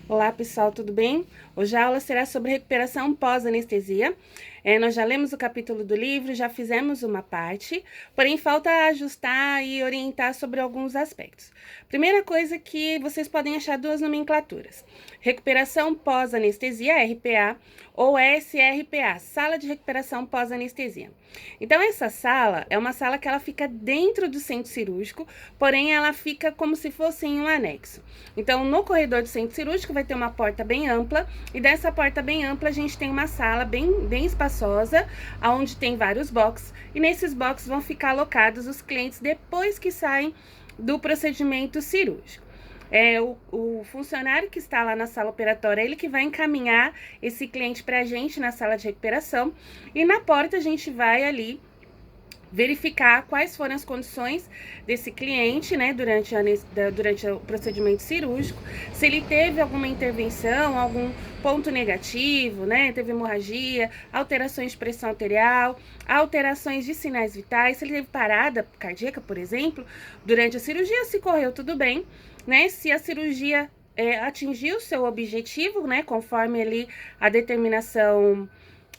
Olá pessoal, tudo bem? Hoje a aula será sobre recuperação pós-anestesia. Nós já lemos o capítulo do livro, já fizemos uma parte, porém falta ajustar e orientar sobre alguns aspectos. Primeira coisa que vocês podem achar duas nomenclaturas: recuperação pós-anestesia, RPA, ou SRPA, Sala de Recuperação Pós-Anestesia. Então essa sala é uma sala que ela fica dentro do centro cirúrgico, porém ela fica como se fosse em um anexo. Então no corredor do centro cirúrgico vai ter uma porta bem ampla, e dessa porta bem ampla a gente tem uma sala bem espaçosa, onde tem vários boxes, e nesses boxes vão ficar alocados os clientes depois que saem do procedimento cirúrgico. O funcionário que está lá na sala operatória, ele que vai encaminhar esse cliente para a gente na sala de recuperação, e na porta a gente vai ali verificar quais foram as condições desse cliente, né, durante o procedimento cirúrgico, se ele teve alguma intervenção, algum ponto negativo, né, teve hemorragia, alterações de pressão arterial, alterações de sinais vitais, se ele teve parada cardíaca, por exemplo, durante a cirurgia, se correu tudo bem, né, se a cirurgia atingiu seu objetivo, né, conforme ali a determinação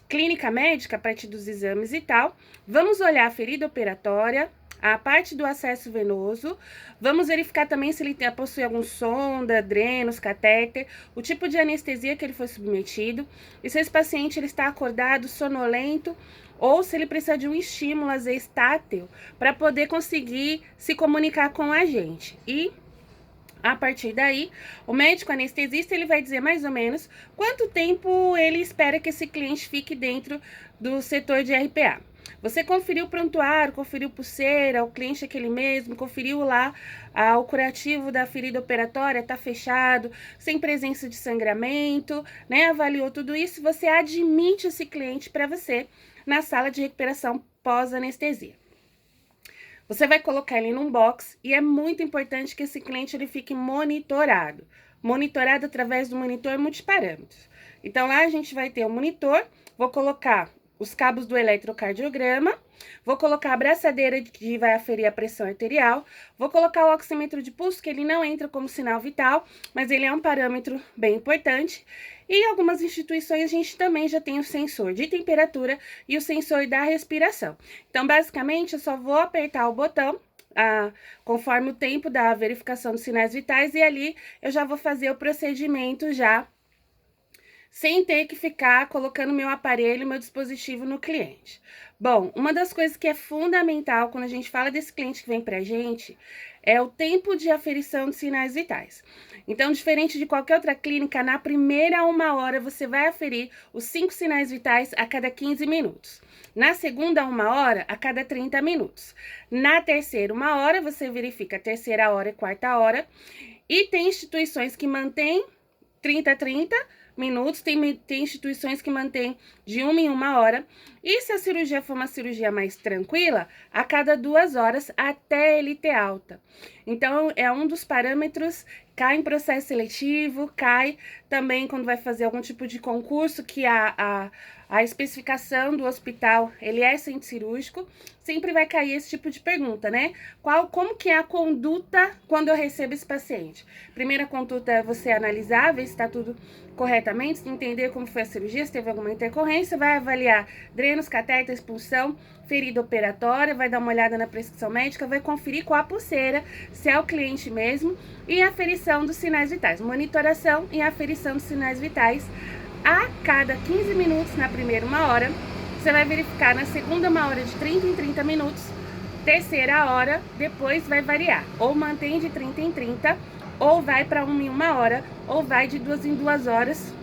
clínica médica a partir dos exames e tal. Vamos olhar a ferida operatória, a parte do acesso venoso, vamos verificar também se ele possui algum sonda, drenos, catéter, o tipo de anestesia que ele foi submetido, e se esse paciente ele está acordado, sonolento, ou se ele precisa de um estímulo, às vezes tátil, para poder conseguir se comunicar com a gente. E a partir daí, o médico anestesista ele vai dizer mais ou menos quanto tempo ele espera que esse cliente fique dentro do setor de RPA. Você conferiu o prontuário, conferiu pulseira, o cliente é aquele mesmo, conferiu lá o curativo da ferida operatória, tá fechado, sem presença de sangramento, né? Avaliou tudo isso, você admite esse cliente para você na sala de recuperação pós-anestesia. Você vai colocar ele num box e é muito importante que esse cliente ele fique monitorado. Monitorado através do monitor multiparâmetros. Então, lá a gente vai ter o monitor, vou colocar os cabos do eletrocardiograma, vou colocar a braçadeira que vai aferir a pressão arterial, vou colocar o oxímetro de pulso, que ele não entra como sinal vital, mas ele é um parâmetro bem importante. E em algumas instituições a gente também já tem o sensor de temperatura e o sensor da respiração. Então, basicamente, eu só vou apertar o botão conforme o tempo da verificação dos sinais vitais, e ali eu já vou fazer o procedimento já, sem ter que ficar colocando meu aparelho, meu dispositivo no cliente. Bom, uma das coisas que é fundamental quando a gente fala desse cliente que vem pra gente é o tempo de aferição de sinais vitais. Então, diferente de qualquer outra clínica, na primeira 1 hora você vai aferir os 5 sinais vitais a cada 15 minutos. Na segunda 1 hora, a cada 30 minutos. Na terceira 1 hora, você verifica a terceira hora e quarta hora. E tem instituições que mantêm 30 minutos, tem instituições que mantêm de 1 em 1 hora, e se a cirurgia for uma cirurgia mais tranquila, a cada 2 horas até ele ter alta. Então, é um dos parâmetros, cai em processo seletivo, cai também quando vai fazer algum tipo de concurso, que a especificação do hospital, ele é centro cirúrgico, sempre vai cair esse tipo de pergunta, né? Como que é a conduta quando eu recebo esse paciente? Primeira conduta é você analisar, ver se está tudo corretamente, entender como foi a cirurgia, se teve alguma intercorrência, vai avaliar drenos, catéter, expulsão, ferida operatória, vai dar uma olhada na prescrição médica, vai conferir com a pulseira se é o cliente mesmo, e a aferição dos sinais vitais, monitoração e aferição dos sinais vitais a cada 15 minutos na primeira 1 hora, você vai verificar na segunda 1 hora de 30 em 30 minutos, terceira hora, depois vai variar, ou mantém de 30 em 30, ou vai para 1 em 1 hora, ou vai de 2 em 2 horas,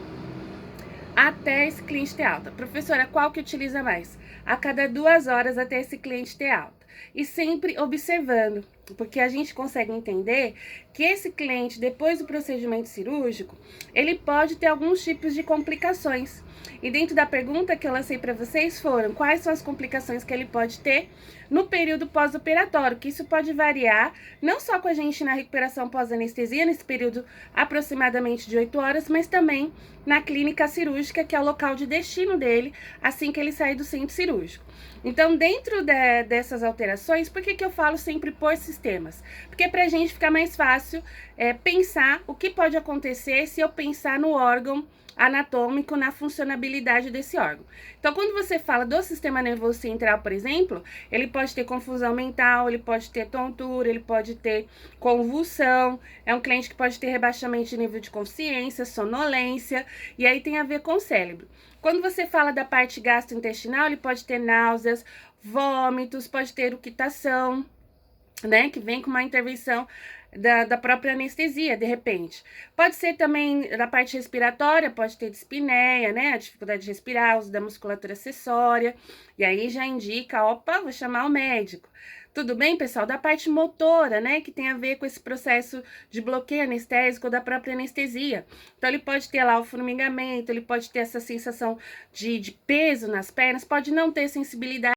até esse cliente ter alta. Professora, qual que utiliza mais? A cada 2 horas até esse cliente ter alta. E sempre observando, porque a gente consegue entender que esse cliente, depois do procedimento cirúrgico, ele pode ter alguns tipos de complicações. E dentro da pergunta que eu lancei para vocês foram quais são as complicações que ele pode ter no período pós-operatório, que isso pode variar, não só com a gente na recuperação pós-anestesia, nesse período aproximadamente de 8 horas, mas também na clínica cirúrgica, que é o local de destino dele, assim que ele sair do centro cirúrgico. Então, dentro dessas alterações, por que eu falo sempre por sistemas. Porque pra gente fica mais fácil pensar o que pode acontecer se eu pensar no órgão anatômico, na funcionabilidade desse órgão. Então, quando você fala do sistema nervoso central, por exemplo, ele pode ter confusão mental, ele pode ter tontura, ele pode ter convulsão, é um cliente que pode ter rebaixamento de nível de consciência, sonolência, e aí tem a ver com o cérebro. Quando você fala da parte gastrointestinal, ele pode ter náuseas, vômitos, pode ter eructação, né, que vem com uma intervenção da própria anestesia, de repente. Pode ser também da parte respiratória, pode ter dispneia, né, a dificuldade de respirar, uso da musculatura acessória, e aí já indica, opa, vou chamar o médico. Tudo bem, pessoal? Da parte motora, né, que tem a ver com esse processo de bloqueio anestésico da própria anestesia. Então, ele pode ter lá o formigamento, ele pode ter essa sensação de peso nas pernas, pode não ter sensibilidade